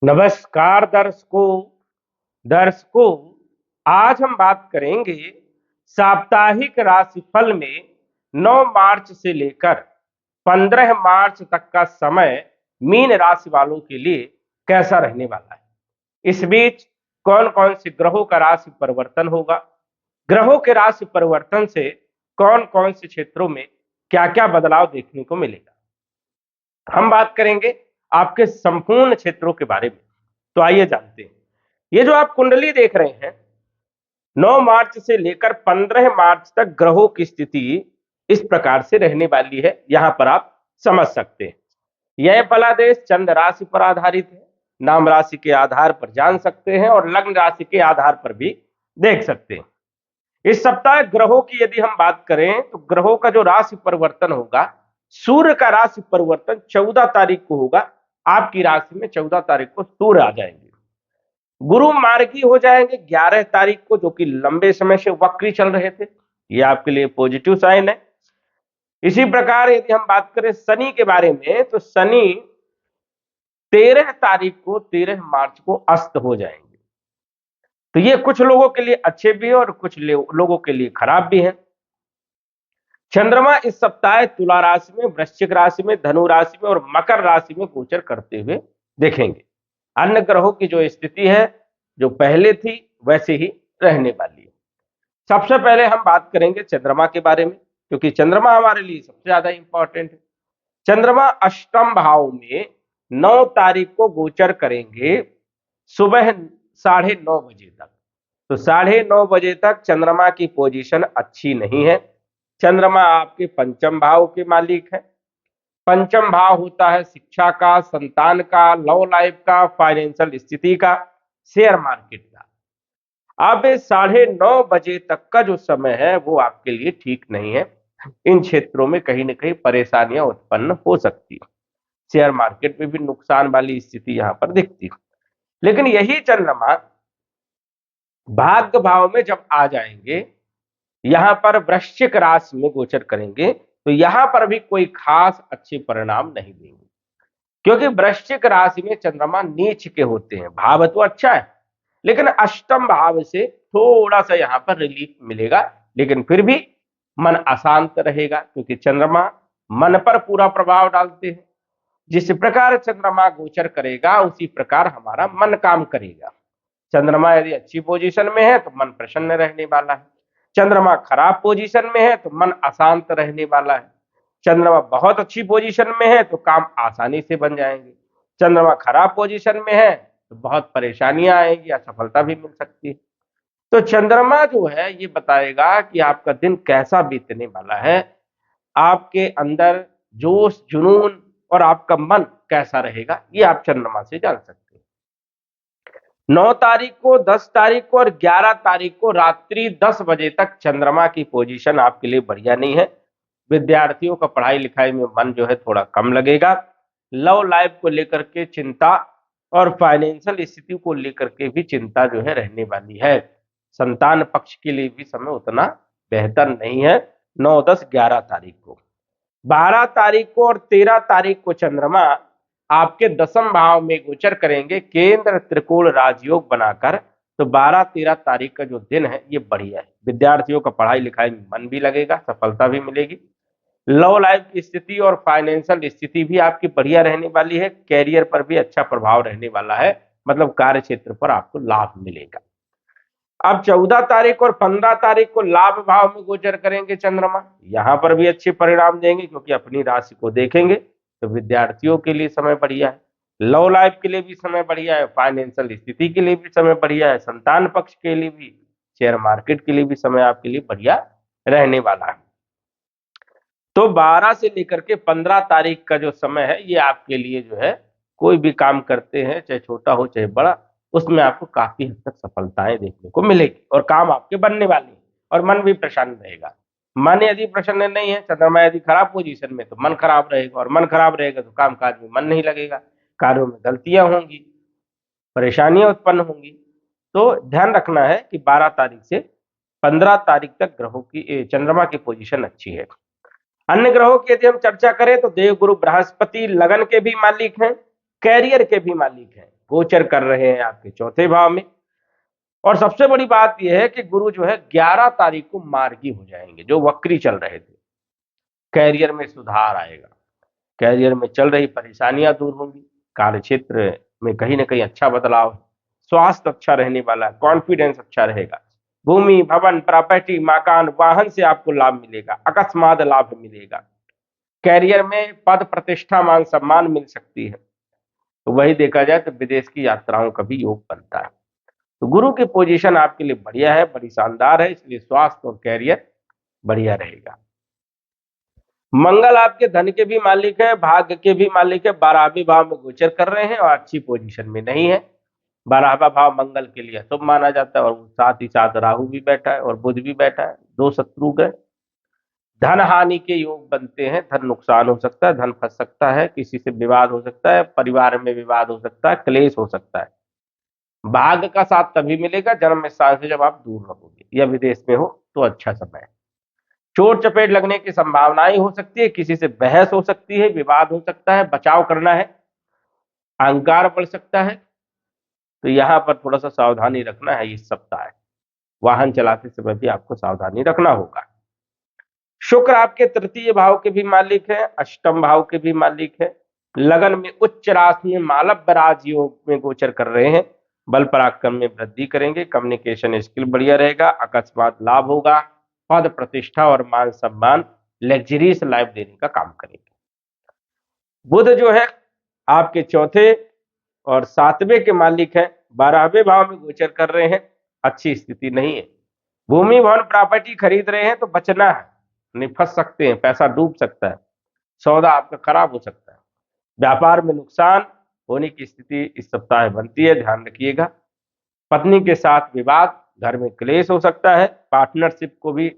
नमस्कार दर्शकों, आज हम बात करेंगे साप्ताहिक राशिफल में 9 मार्च से लेकर 15 मार्च तक का समय मीन राशि वालों के लिए कैसा रहने वाला है। इस बीच कौन कौन से ग्रहों का राशि परिवर्तन होगा, ग्रहों के राशि परिवर्तन से कौन कौन से क्षेत्रों में क्या क्या बदलाव देखने को मिलेगा। हम बात करेंगे आपके संपूर्ण क्षेत्रों के बारे में। तो आइए जानते हैं। ये जो आप कुंडली देख रहे हैं, 9 मार्च से लेकर 15 मार्च तक ग्रहों की स्थिति इस प्रकार से रहने वाली है। यहां पर आप समझ सकते हैं। यह फलादेश चंद्र राशि पर आधारित है। नाम राशि के आधार पर जान सकते हैं और लग्न राशि के आधार पर भी देख सकते हैं। इस सप्ताह ग्रहों की यदि हम बात करें तो ग्रहों का जो राशि परिवर्तन होगा, सूर्य का राशि परिवर्तन 14 तारीख को होगा। आपकी राशि में 14 तारीख को सूर्य आ जाएंगे। गुरु मार्गी हो जाएंगे 11 तारीख को, जो कि लंबे समय से वक्री चल रहे थे। ये आपके लिए पॉजिटिव साइन है। इसी प्रकार यदि हम बात करें शनि के बारे में, तो शनि 13 तारीख को 13 मार्च को अस्त हो जाएंगे। तो ये कुछ लोगों के लिए अच्छे भी है और कुछ लोगों के लिए खराब भी है। चंद्रमा इस सप्ताह तुला राशि में, वृश्चिक राशि में, धनु राशि में और मकर राशि में गोचर करते हुए देखेंगे। अन्य ग्रहों की जो स्थिति है, जो पहले थी वैसे ही रहने वाली है। सबसे पहले हम बात करेंगे चंद्रमा के बारे में, क्योंकि चंद्रमा हमारे लिए सबसे ज्यादा इंपॉर्टेंट है। चंद्रमा अष्टम भाव में 9 तारीख को गोचर करेंगे सुबह 9:30 बजे तक। तो 9:30 बजे तक चंद्रमा की पोजीशन अच्छी नहीं है। चंद्रमा आपके पंचम भाव के मालिक है। पंचम भाव होता है शिक्षा का, संतान का, लव लाइफ का, फाइनेंशियल स्थिति का, शेयर मार्केट का। अब 9:30 बजे तक का जो समय है वो आपके लिए ठीक नहीं है। इन क्षेत्रों में कहीं ना कहीं परेशानियां उत्पन्न हो सकती है। शेयर मार्केट में भी नुकसान वाली स्थिति यहां पर दिखती है। लेकिन यही चंद्रमा भाग्य भाव में जब आ जाएंगे, यहां पर वृश्चिक राशि में गोचर करेंगे, तो यहां पर भी कोई खास अच्छे परिणाम नहीं देंगे। क्योंकि वृश्चिक राशि में चंद्रमा नीच के होते हैं। भाव तो अच्छा है, लेकिन अष्टम भाव से थोड़ा सा यहां पर रिलीफ मिलेगा, लेकिन फिर भी मन अशांत रहेगा, क्योंकि चंद्रमा मन पर पूरा प्रभाव डालते हैं। जिस प्रकार चंद्रमा गोचर करेगा उसी प्रकार हमारा मन काम करेगा। चंद्रमा यदि अच्छी पोजीशन में है तो मन प्रसन्न रहने वाला है। चंद्रमा खराब पोजीशन में है तो मन अशांत रहने वाला है। चंद्रमा बहुत अच्छी पोजीशन में है तो काम आसानी से बन जाएंगे। चंद्रमा खराब पोजीशन में है तो बहुत परेशानियां आएंगी, असफलता भी मिल सकती है। तो चंद्रमा जो है ये बताएगा कि आपका दिन कैसा बीतने वाला है, आपके अंदर जोश जुनून और आपका मन कैसा रहेगा, ये आप चंद्रमा से जान सकते हैं। 9 तारीख को, 10 तारीख को और 11 तारीख को रात्रि 10 बजे तक चंद्रमा की पोजीशन आपके लिए बढ़िया नहीं है। विद्यार्थियों का पढ़ाई लिखाई में मन जो है थोड़ा कम लगेगा। लव लाइफ को लेकर के चिंता और फाइनेंशियल स्थिति को लेकर के भी चिंता जो है रहने वाली है। संतान पक्ष के लिए भी समय उतना बेहतर नहीं है। 9, 10, 11 तारीख को, 12 तारीख को और 13 तारीख को चंद्रमा आपके दसम भाव में गोचर करेंगे, केंद्र त्रिकोण राजयोग बनाकर। तो 12, 13 तारीख का जो दिन है ये बढ़िया है। विद्यार्थियों का पढ़ाई लिखाई में मन भी लगेगा, सफलता भी मिलेगी। लव लाइफ की स्थिति और फाइनेंशियल स्थिति भी आपकी बढ़िया रहने वाली है। कैरियर पर भी अच्छा प्रभाव रहने वाला है, मतलब कार्य क्षेत्र पर आपको लाभ मिलेगा। अब 14 तारीख और 15 तारीख को लाभ भाव में गोचर करेंगे चंद्रमा। यहां पर भी अच्छे परिणाम देंगे, क्योंकि अपनी राशि को देखेंगे। तो विद्यार्थियों के लिए समय बढ़िया है, लव लाइफ के लिए भी समय बढ़िया है, फाइनेंशियल स्थिति के लिए भी समय बढ़िया है, संतान पक्ष के लिए भी, शेयर मार्केट के लिए भी समय आपके लिए बढ़िया रहने वाला है। तो 12 से लेकर के 15 तारीख का जो समय है ये आपके लिए जो है, कोई भी काम करते हैं चाहे छोटा हो चाहे बड़ा, उसमें आपको काफी हद तक सफलताएं देखने को मिलेगी और काम आपके बनने वाले हैं और मन भी प्रसन्न रहेगा। मन यदि प्रसन्न नहीं है, चंद्रमा यदि खराब पोजीशन में, तो मन खराब रहेगा और मन खराब रहेगा तो काम काज में मन नहीं लगेगा, कार्यों में गलतियां होंगी, परेशानियां उत्पन्न होंगी। तो ध्यान रखना है कि 12 तारीख से 15 तारीख तक ग्रहों की, चंद्रमा की पोजीशन अच्छी है। अन्य ग्रहों की यदि हम चर्चा करें तो देवगुरु बृहस्पति लगन के भी मालिक हैं, कैरियर के भी मालिक हैं। गोचर कर रहे हैं आपके चौथे भाव में। और सबसे बड़ी बात यह है कि गुरु जो है 11 तारीख को मार्गी हो जाएंगे, जो वक्री चल रहे थे। कैरियर में सुधार आएगा, कैरियर में चल रही परेशानियां दूर होंगी, कार्य क्षेत्र में कहीं ना कहीं अच्छा बदलाव, स्वास्थ्य अच्छा रहने वाला है, कॉन्फिडेंस अच्छा रहेगा, भूमि भवन प्रॉपर्टी मकान वाहन से आपको लाभ मिलेगा, अकस्मात लाभ मिलेगा, कैरियर में पद प्रतिष्ठा मान सम्मान मिल सकती है। तो वही देखा जाए तो विदेश की यात्राओं का भी योग बनता है। तो गुरु की पोजीशन आपके लिए बढ़िया है, बड़ी शानदार है, इसलिए स्वास्थ्य और कैरियर बढ़िया रहेगा। मंगल आपके धन के भी मालिक है, भाग्य के भी मालिक है, 12वें भाव में गोचर कर रहे हैं और अच्छी पोजीशन में नहीं है। 12वां भाव मंगल के लिए शुभ माना जाता है, और साथ ही साथ राहु भी बैठा है और बुध भी बैठा है, 2 शत्रु ग्रह। धन हानि के योग बनते हैं, धन नुकसान हो सकता है, धन फंस सकता है, किसी से विवाद हो सकता है, परिवार में विवाद हो सकता है, क्लेश हो सकता है। भाग्य का साथ तभी मिलेगा जन्म स्थान से जब आप दूर रहोगे या विदेश में हो तो अच्छा समय है। चोट चपेट लगने की संभावनाएं हो सकती है, किसी से बहस हो सकती है, विवाद हो सकता है, बचाव करना है, अहंकार बढ़ सकता है, तो यहां पर थोड़ा सा सावधानी रखना है इस सप्ताह। वाहन चलाते समय भी आपको सावधानी रखना होगा। शुक्र आपके तृतीय भाव के भी मालिक है, अष्टम भाव के भी मालिक है, लगन में उच्च राशि में मालव राज योग में गोचर कर रहे हैं, बल पराक्रम में वृद्धि करेंगे, कम्युनिकेशन स्किल बढ़िया रहेगा, अकस्मात लाभ होगा, पद प्रतिष्ठा और मान सम्मान लग्जरीज लाइफ देने का काम करेंगे। बुध जो है आपके चौथे और 7वें के मालिक है, 12वें भाव में गोचर कर रहे हैं, अच्छी स्थिति नहीं है। भूमि भवन प्रॉपर्टी खरीद रहे हैं तो बचना है, नहीं फंस सकते हैं, पैसा डूब सकता है, सौदा आपका खराब हो सकता है। व्यापार में नुकसान होने की स्थिति इस सप्ताह बनती है, ध्यान रखिएगा। पत्नी के साथ विवाद, घर में क्लेश हो सकता है, पार्टनरशिप को भी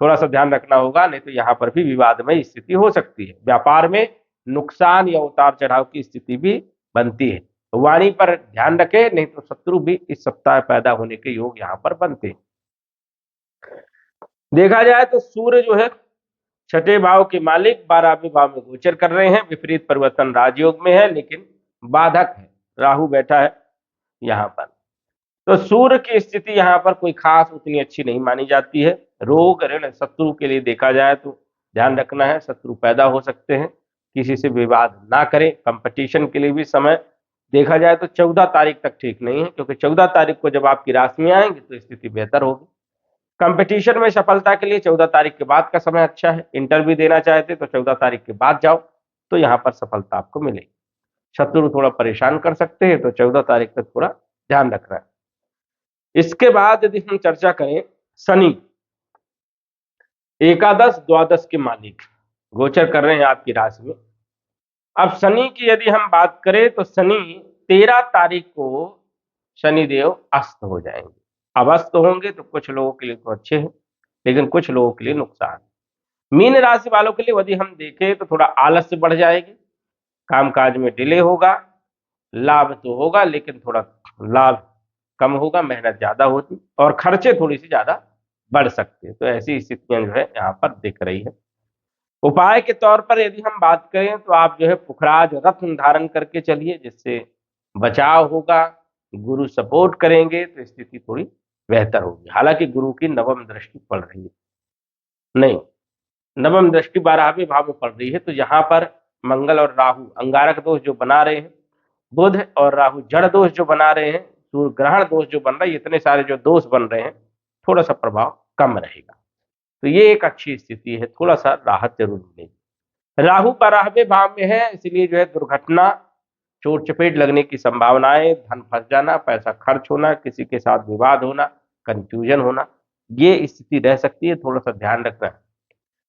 थोड़ा सा ध्यान रखना होगा, नहीं तो यहाँ पर भी विवादमय स्थिति हो सकती है। व्यापार में नुकसान या उतार चढ़ाव की स्थिति भी बनती है, वाणी पर ध्यान रखें, नहीं तो शत्रु भी इस सप्ताह पैदा होने के योग यहाँ पर बनते हैं। देखा जाए तो सूर्य जो है छठे भाव के मालिक 12वें भाव में गोचर कर रहे हैं, विपरीत परिवर्तन राजयोग में है, लेकिन बाधक है, राहु बैठा है यहाँ पर। तो सूर्य की स्थिति यहाँ पर कोई खास उतनी अच्छी नहीं मानी जाती है। रोग ऋण शत्रु के लिए देखा जाए तो ध्यान रखना है, शत्रु पैदा हो सकते हैं, किसी से विवाद ना करें। कंपटीशन के लिए भी समय देखा जाए तो 14 तारीख तक ठीक नहीं है, क्योंकि 14 तारीख को जब आपकी राशि में आएंगे तो स्थिति बेहतर होगी। कंपटीशन में सफलता के लिए 14 तारीख के बाद का समय अच्छा है। इंटरव्यू देना चाहते तो 14 तारीख के बाद जाओ, तो यहाँ पर सफलता आपको मिलेगी। शत्रु थोड़ा परेशान कर सकते हैं, तो 14 तारीख तक थोड़ा ध्यान रखना है। इसके बाद यदि हम चर्चा करें, शनि एकादश द्वादश के मालिक गोचर कर रहे हैं आपकी राशि में। अब शनि की यदि हम बात करें तो शनि 13 तारीख को शनिदेव अस्त हो जाएंगे। अब अस्त होंगे तो कुछ लोगों के लिए तो अच्छे हैं, लेकिन कुछ लोगों के लिए नुकसान। मीन राशि वालों के लिए यदि हम देखें तो थोड़ा आलस्य बढ़ जाएगी, कामकाज में डिले होगा, लाभ तो होगा लेकिन थोड़ा लाभ कम होगा, मेहनत ज्यादा होती और खर्चे थोड़ी सी ज्यादा बढ़ सकते हैं। तो ऐसी स्थितियां जो है यहाँ पर दिख रही है। उपाय के तौर पर यदि हम बात करें तो आप जो है पुखराज रत्न धारण करके चलिए, जिससे बचाव होगा। गुरु सपोर्ट करेंगे तो स्थिति थोड़ी बेहतर होगी। हालांकि गुरु की नवम दृष्टि पड़ रही है, नहीं नवम दृष्टि 12वें भाव में पड़ रही है, तो यहाँ पर मंगल और राहु अंगारक दोष जो बना रहे हैं, बुध और राहु जड़ दोष जो बना रहे हैं, सूर्य ग्रहण दोष जो बन रहा है, इतने सारे जो दोष बन रहे हैं, थोड़ा सा प्रभाव कम रहेगा। तो ये एक अच्छी स्थिति है, थोड़ा सा राहत जरूर मिलेगी। राहु 12वें भाव में है, इसलिए जो है दुर्घटना, चोट चपेट लगने की संभावनाएं, धन फंस जाना, पैसा खर्च होना, किसी के साथ विवाद होना, कंफ्यूजन होना, ये स्थिति रह सकती है। थोड़ा सा ध्यान रखना है,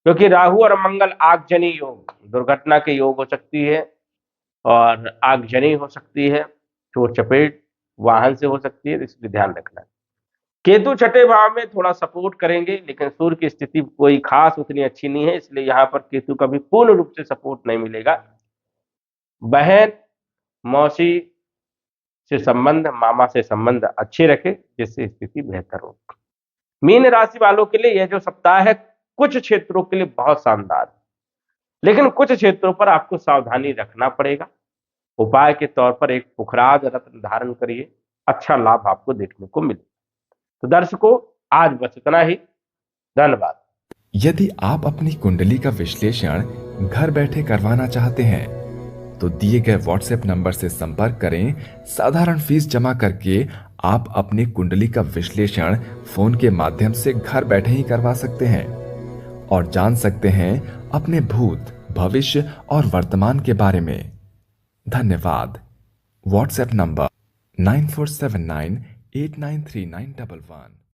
क्योंकि राहु और मंगल आगजनी योग, दुर्घटना के योग हो सकती है और आगजनी हो सकती है, चोट चपेट वाहन से हो सकती है, इसलिए ध्यान रखना है। केतु छठे भाव में थोड़ा सपोर्ट करेंगे, लेकिन सूर्य की स्थिति कोई खास उतनी अच्छी नहीं है, इसलिए यहाँ पर केतु का भी पूर्ण रूप से सपोर्ट नहीं मिलेगा। बहन मौसी से संबंध, मामा से संबंध अच्छे रखे, जिससे स्थिति बेहतर हो। मीन राशि वालों के लिए यह जो सप्ताह है कुछ क्षेत्रों के लिए बहुत शानदार, लेकिन कुछ क्षेत्रों पर आपको सावधानी रखना पड़ेगा। उपाय के तौर पर एक पुखराज रत्न धारण करिए, अच्छा लाभ आपको देखने को मिले। तो दर्शकों, आज बस इतना ही। धन्यवाद। यदि आप अपनी कुंडली का विश्लेषण घर बैठे करवाना चाहते हैं तो दिए गए व्हाट्सएप नंबर से संपर्क करें। साधारण फीस जमा करके आप अपनी कुंडली का विश्लेषण फोन के माध्यम से घर बैठे ही करवा सकते हैं और जान सकते हैं अपने भूत, भविष्य और वर्तमान के बारे में। धन्यवाद। WhatsApp number 9479893911।